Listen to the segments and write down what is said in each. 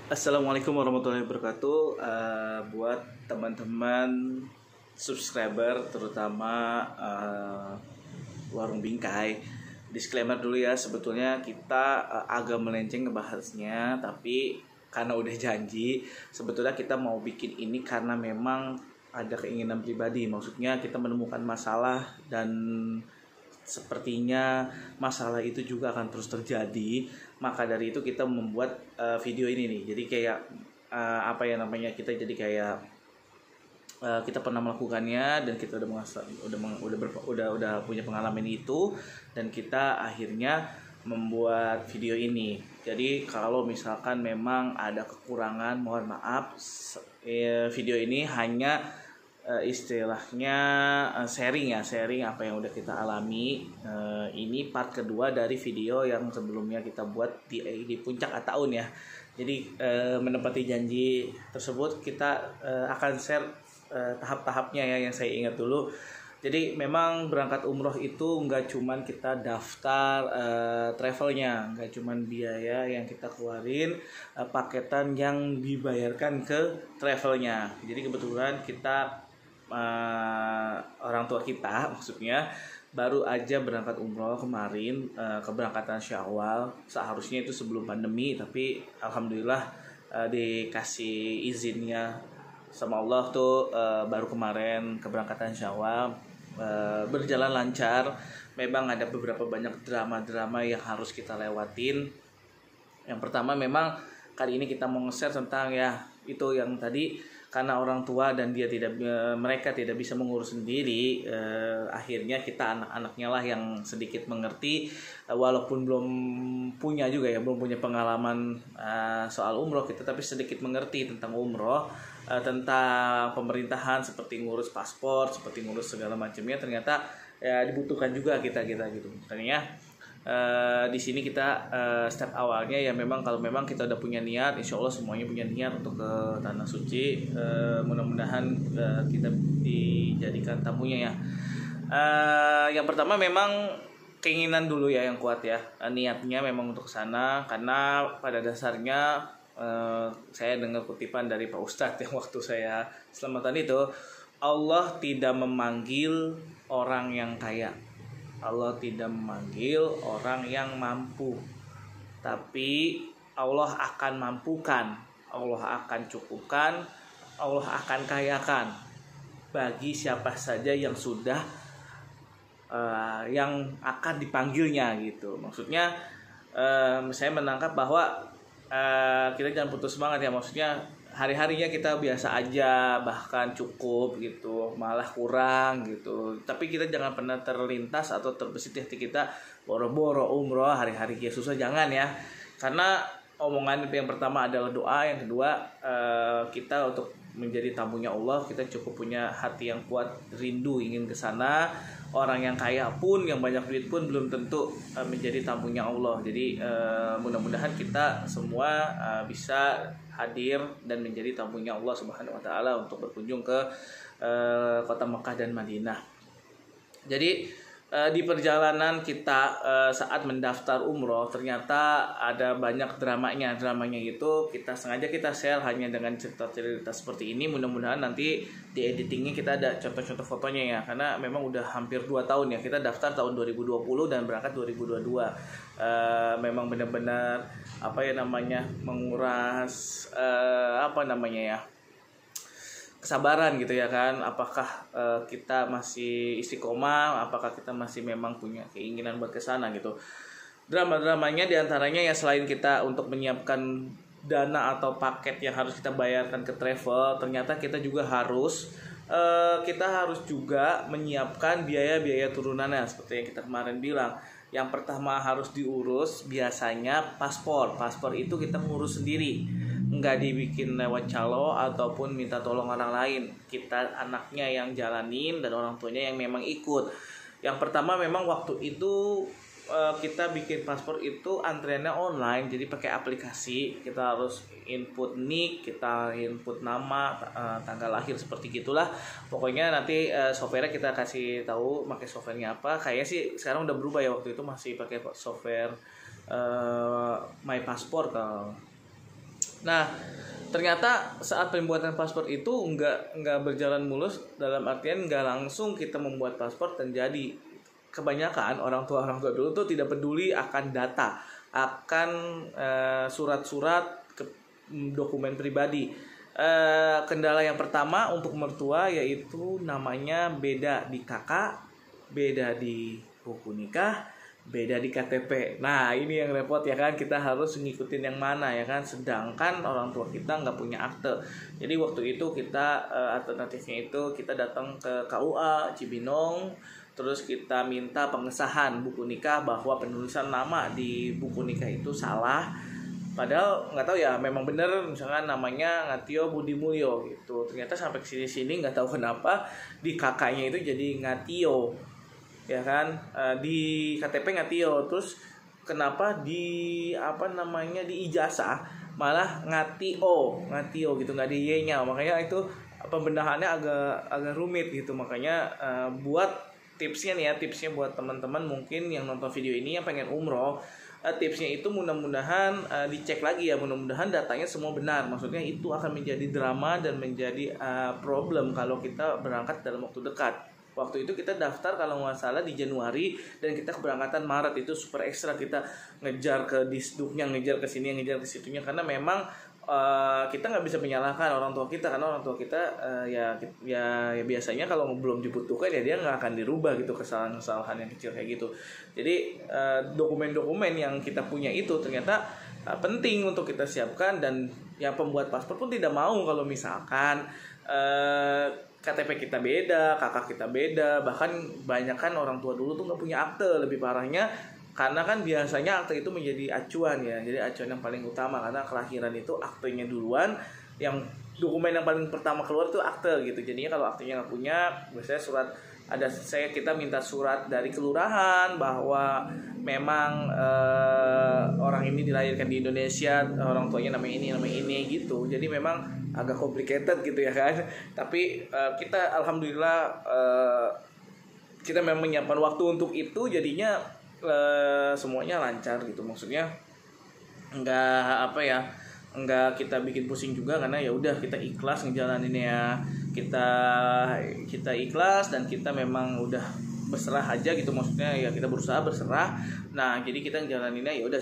Assalamualaikum warahmatullahi wabarakatuh. Buat teman-teman subscriber, terutama Warung Bingkai, disclaimer dulu ya. Sebetulnya kita agak melenceng ngebahasnya, tapi karena udah janji, sebetulnya kita mau bikin ini karena memang ada keinginan pribadi. Maksudnya kita menemukan masalah dan sepertinya masalah itu juga akan terus terjadi. Maka dari itu kita membuat video ini nih. Jadi kayak kita jadi kayak kita pernah melakukannya dan kita udah punya pengalaman itu, dan kita akhirnya membuat video ini. Jadi kalau misalkan memang ada kekurangan, mohon maaf. Video ini hanya istilahnya sharing apa yang udah kita alami. Ini part kedua dari video yang sebelumnya kita buat di puncak Ataun ya. Jadi menepati janji tersebut, kita akan share tahap-tahapnya ya, yang saya ingat dulu. Jadi memang berangkat umroh itu nggak cuman kita daftar travelnya, nggak cuman biaya yang kita keluarin, paketan yang dibayarkan ke travelnya. Jadi kebetulan kita orang tua kita maksudnya baru aja berangkat umroh kemarin, keberangkatan Syawal. Seharusnya itu sebelum pandemi, tapi alhamdulillah dikasih izinnya sama Allah tuh baru kemarin keberangkatan Syawal. Berjalan lancar. Memang ada beberapa banyak drama-drama yang harus kita lewatin. Yang pertama, memang kali ini kita mau nge-share tentang ya itu yang tadi, karena orang tua dan mereka tidak bisa mengurus sendiri, akhirnya kita anak-anaknya lah yang sedikit mengerti, walaupun belum punya pengalaman soal umroh kita, tapi sedikit mengerti tentang umroh, tentang pemerintahan, seperti ngurus paspor, seperti ngurus segala macamnya. Ternyata ya dibutuhkan juga kita gitu. Makanya di sini kita step awalnya ya, memang kalau memang kita udah punya niat, insya Allah semuanya punya niat untuk ke tanah suci. Mudah-mudahan kita dijadikan tamunya ya. Yang pertama memang keinginan dulu ya yang kuat ya. Niatnya memang untuk sana, karena pada dasarnya saya dengar kutipan dari Pak Ustadz yang waktu saya selamatan itu, Allah tidak memanggil orang yang kaya, Allah tidak memanggil orang yang mampu, tapi Allah akan mampukan, Allah akan cukupkan, Allah akan kayakan bagi siapa saja yang sudah yang akan dipanggilnya gitu. Maksudnya saya menangkap bahwa kita jangan putus semangat ya. Maksudnya hari-harinya kita biasa aja, bahkan cukup gitu, malah kurang gitu. Tapi kita jangan pernah terlintas atau terbesit di hati kita boro-boro umroh, hari-hari ya susah, jangan ya. Karena omongan yang pertama adalah doa, yang kedua kita untuk menjadi tamunya Allah, kita cukup punya hati yang kuat, rindu ingin ke sana. Orang yang kaya pun, yang banyak duit pun belum tentu menjadi tamunya Allah. Jadi mudah-mudahan kita semua bisa hadir dan menjadi tamunya Allah Subhanahu wa taala untuk berkunjung ke kota Mekah dan Madinah. Jadi di perjalanan kita saat mendaftar umroh, ternyata ada banyak dramanya. Dramanya itu sengaja kita share hanya dengan cerita-cerita seperti ini. Mudah-mudahan nanti di editingnya kita ada contoh-contoh fotonya ya, karena memang udah hampir 2 tahun ya. Kita daftar tahun 2020 dan berangkat 2022. Memang benar-benar menguras kesabaran gitu ya kan. Apakah kita masih istiqomah, apakah kita masih memang punya keinginan buat kesana gitu. Drama-dramanya diantaranya ya, selain kita untuk menyiapkan dana atau paket yang harus kita bayarkan ke travel, ternyata kita harus juga menyiapkan biaya-biaya turunannya. Seperti yang kita kemarin bilang, yang pertama harus diurus biasanya paspor itu kita ngurus sendiri, nggak dibikin lewat calo ataupun minta tolong orang lain. Kita anaknya yang jalanin dan orang tuanya yang memang ikut. Yang pertama memang waktu itu kita bikin paspor itu antriannya online, jadi pakai aplikasi. Kita harus input nick, kita input nama, tanggal lahir, seperti gitulah. Pokoknya nanti software kita kasih tahu pakai softwarenya apa. Kayaknya sih sekarang udah berubah ya, waktu itu masih pakai software My Passport Nah, ternyata saat pembuatan paspor itu nggak berjalan mulus, dalam artian nggak langsung kita membuat paspor dan jadi. Kebanyakan orang tua dulu tuh tidak peduli akan data, akan surat-surat dokumen pribadi. Kendala yang pertama untuk mertua yaitu namanya beda di kakak, beda di buku nikah, beda di KTP. Nah, ini yang repot ya kan, kita harus ngikutin yang mana ya kan, sedangkan orang tua kita nggak punya akte. Jadi waktu itu kita alternatifnya itu kita datang ke KUA Cibinong, terus kita minta pengesahan buku nikah bahwa penulisan nama di buku nikah itu salah. Padahal nggak tahu ya, memang bener misalkan namanya Ngatio Budi Mulyo gitu. Ternyata sampai sini nggak tahu kenapa di kakaknya itu jadi Ngatio, ya kan, di KTP Ngatio. Terus kenapa di di ijazah malah Ngatio gitu, nggak di Y-nya. Makanya itu pembenahannya agak rumit gitu. Makanya buat tipsnya buat teman-teman mungkin yang nonton video ini yang pengen umroh, tipsnya itu mudah-mudahan dicek lagi ya, mudah-mudahan datanya semua benar. Maksudnya itu akan menjadi drama dan menjadi problem kalau kita berangkat dalam waktu dekat. Waktu itu kita daftar kalau nggak salah di Januari dan kita keberangkatan Maret. Itu super ekstra, kita ngejar ke disduknya, ngejar ke sini, ngejar ke situnya, karena memang kita nggak bisa menyalahkan orang tua kita, karena orang tua kita ya biasanya kalau belum dibutuhkan ya dia nggak akan dirubah gitu, kesalahan-kesalahan yang kecil kayak gitu. Jadi dokumen-dokumen yang kita punya itu ternyata penting untuk kita siapkan, dan ya pembuat paspor pun tidak mau kalau misalkan KTP kita beda, kakak kita beda, bahkan banyak kan orang tua dulu tuh nggak punya akte. Lebih parahnya karena kan biasanya akte itu menjadi acuan ya, jadi acuan yang paling utama, karena kelahiran itu aktenya duluan, yang dokumen yang paling pertama keluar itu akte gitu. Jadinya kalau aktenya nggak punya, biasanya kita minta surat dari kelurahan bahwa memang orang ini dilahirkan di Indonesia, orang tuanya namanya ini gitu. Jadi memang agak complicated gitu ya kan. Tapi kita alhamdulillah kita memang menyiapkan waktu untuk itu, jadinya semuanya lancar gitu. Maksudnya nggak kita bikin pusing juga, karena ya udah kita ikhlas ngejalaninnya, kita ikhlas dan kita memang udah berserah aja gitu. Maksudnya ya kita berusaha berserah. Nah, jadi kita ngejalaninnya ya udah,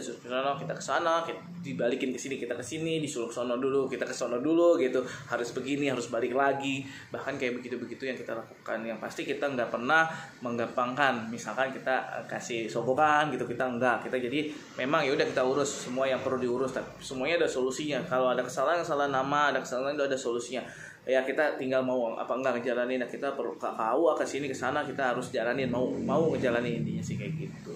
kita kesana, dibalikin ke sini, kita ke sini, disuruh sono dulu, kita ke sono dulu gitu. Harus begini, harus balik lagi. Bahkan kayak begitu-begitu yang kita lakukan. Yang pasti kita nggak pernah menggampangkan. Misalkan kita kasih sogokan gitu, kita enggak. Kita jadi memang ya udah kita urus semua yang perlu diurus, tapi semuanya ada solusinya. Kalau ada kesalahan nama, ada kesalahan itu ada solusinya. Ya kita tinggal mau apa enggak ngejalanin. Nah, kita perlu ke KUA, ke sini ke sana, kita harus jalanin, mau ngejalanin, intinya sih kayak gitu.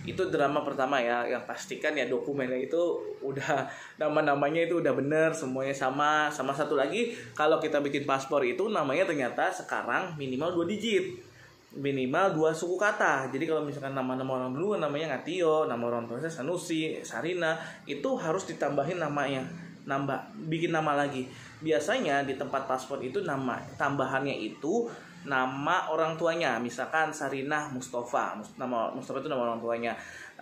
Itu drama pertama ya, yang pastikan ya dokumennya itu udah nama-namanya itu udah bener, semuanya sama. Sama satu lagi, kalau kita bikin paspor itu namanya ternyata sekarang minimal 2 digit, minimal 2 suku kata. Jadi kalau misalkan nama-nama orang dulu namanya Ngatio, nama orang tuanya Sanusi, Sarina, itu harus ditambahin namanya, bikin nama lagi. Biasanya di tempat paspor itu nama tambahannya itu nama orang tuanya. Misalkan Sarinah Mustafa, nama Mustafa itu nama orang tuanya.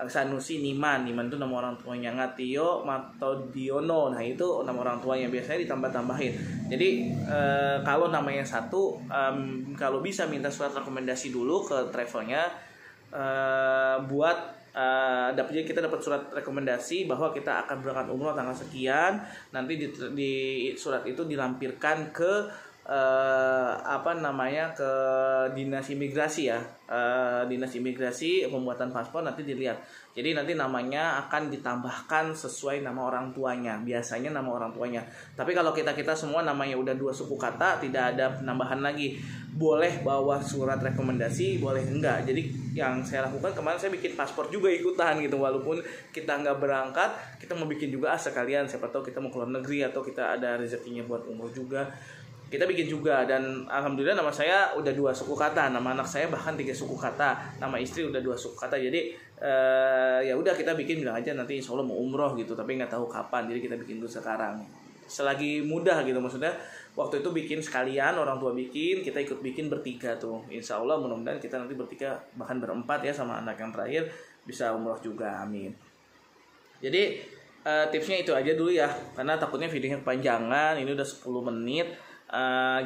Sanusi Niman itu nama orang tuanya. Ngatio Matodiono, nah itu nama orang tuanya. Biasanya ditambah-tambahin. Jadi kalau namanya satu, kalau bisa minta surat rekomendasi dulu ke travelnya, buat kita dapat surat rekomendasi bahwa kita akan berangkat umroh tanggal sekian. Nanti di surat itu dilampirkan ke ke dinas imigrasi ya, dinas imigrasi pembuatan paspor. Nanti dilihat, jadi nanti namanya akan ditambahkan sesuai nama orang tuanya, biasanya nama orang tuanya. Tapi kalau kita semua namanya udah 2 suku kata, tidak ada penambahan lagi. Boleh bawa surat rekomendasi, boleh enggak. Jadi yang saya lakukan kemarin, saya bikin paspor juga ikutan gitu, walaupun kita nggak berangkat, kita mau bikin juga sekalian, siapa tahu kita mau keluar negeri atau kita ada rezekinya buat umroh juga, kita bikin juga. Dan alhamdulillah nama saya udah 2 suku kata, nama anak saya bahkan 3 suku kata, nama istri udah 2 suku kata. Jadi ya udah kita bikin, bilang aja nanti insya Allah mau umroh gitu, tapi nggak tahu kapan, jadi kita bikin dulu sekarang selagi mudah gitu. Maksudnya waktu itu bikin sekalian, orang tua bikin, kita ikut bikin bertiga tuh. Insya Allah mudah-mudahan kita nanti bertiga, bahkan berempat ya, sama anak yang terakhir bisa umroh juga, amin. Jadi tipsnya itu aja dulu ya, karena takutnya videonya kepanjangan. Ini udah 10 menit.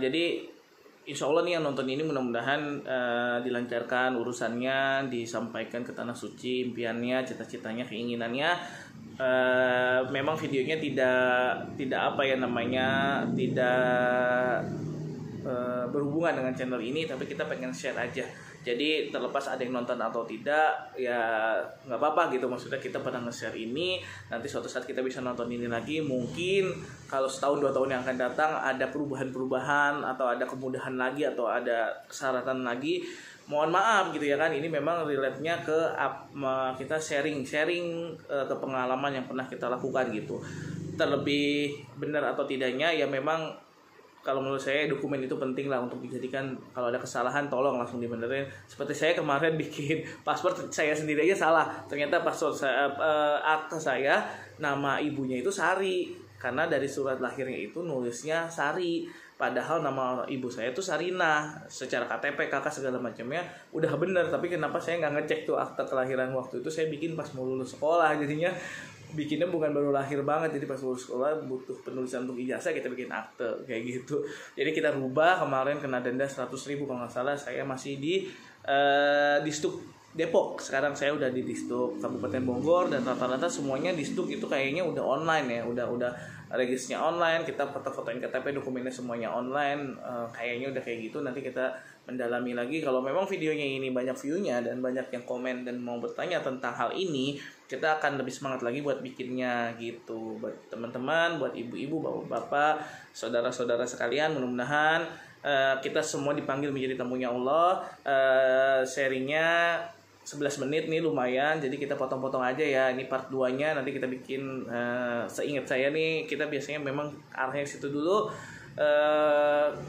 Jadi insya Allah nih yang nonton ini mudah-mudahan dilancarkan urusannya, disampaikan ke tanah suci impiannya, cita-citanya, keinginannya. Memang videonya tidak apa ya namanya, tidak berhubungan dengan channel ini, tapi kita pengen share aja. Jadi terlepas ada yang nonton atau tidak ya nggak apa-apa gitu, maksudnya kita pernah nge-share ini, nanti suatu saat kita bisa nonton ini lagi. Mungkin kalau setahun 2 tahun yang akan datang ada perubahan-perubahan atau ada kemudahan lagi atau ada persyaratan lagi, mohon maaf gitu ya kan. Ini memang relate-nya ke kita sharing ke pengalaman yang pernah kita lakukan gitu. Terlebih benar atau tidaknya ya memang kalau menurut saya dokumen itu penting lah untuk dijadikan, kalau ada kesalahan tolong langsung dibenerin. Seperti saya kemarin bikin paspor saya sendiri aja salah, ternyata paspor saya, akte saya nama ibunya itu Sari, karena dari surat lahirnya itu nulisnya Sari, padahal nama ibu saya itu Sarina. Secara KTP kakak segala macamnya udah bener, tapi kenapa saya nggak ngecek tuh akte kelahiran waktu itu. Saya bikin pas mau lulus sekolah, jadinya bikinnya bukan baru lahir banget, jadi pas lulus sekolah butuh penulisan untuk ijazah, kita bikin akte kayak gitu. Jadi kita rubah, kemarin kena denda 100.000 kalau nggak salah. Saya masih di Disduk Depok, sekarang saya udah di Disduk Kabupaten Bogor, dan rata-rata semuanya Disduk itu kayaknya udah online ya, udah registrnya online, kita foto-fotoin KTP, dokumennya semuanya online. Kayaknya udah kayak gitu. Nanti kita mendalami lagi. Kalau memang videonya ini banyak view-nya dan banyak yang komen dan mau bertanya tentang hal ini, kita akan lebih semangat lagi buat bikinnya gitu. Buat teman-teman, buat ibu-ibu, bapak-bapak, saudara-saudara sekalian, mudah-mudahan kita semua dipanggil menjadi tamunya Allah. Sharingnya 11 menit nih lumayan, jadi kita potong-potong aja ya. Ini part 2-nya nanti kita bikin, seingat saya nih kita biasanya memang arahnya situ dulu.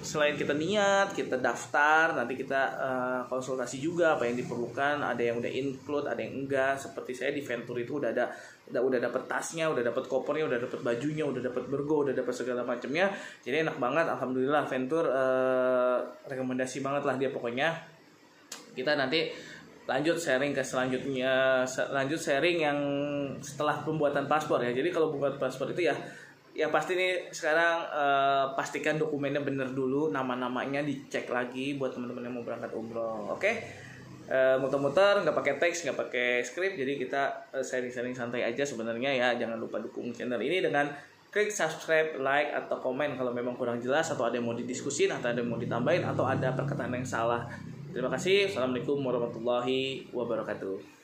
Selain kita niat, kita daftar, nanti kita konsultasi juga apa yang diperlukan. Ada yang udah include, ada yang enggak. Seperti saya di Venture itu udah dapet tasnya, udah dapet kopernya, udah dapet bajunya, udah dapet bergo, udah dapet segala macamnya. Jadi enak banget, alhamdulillah. Venture rekomendasi banget lah dia pokoknya. Kita nanti lanjut sharing ke selanjutnya, lanjut sharing yang setelah pembuatan paspor ya. Jadi kalau buat paspor itu ya pasti nih sekarang pastikan dokumennya bener dulu, nama-namanya dicek lagi buat teman-teman yang mau berangkat umroh. Oke? Muter-muter, nggak pakai teks, nggak pakai skrip, jadi kita sharing-sharing santai aja sebenarnya ya. Jangan lupa dukung channel ini dengan klik subscribe, like, atau komen kalau memang kurang jelas, atau ada yang mau didiskusin, atau ada yang mau ditambahin, atau ada perkataan yang salah. Terima kasih. Assalamualaikum warahmatullahi wabarakatuh.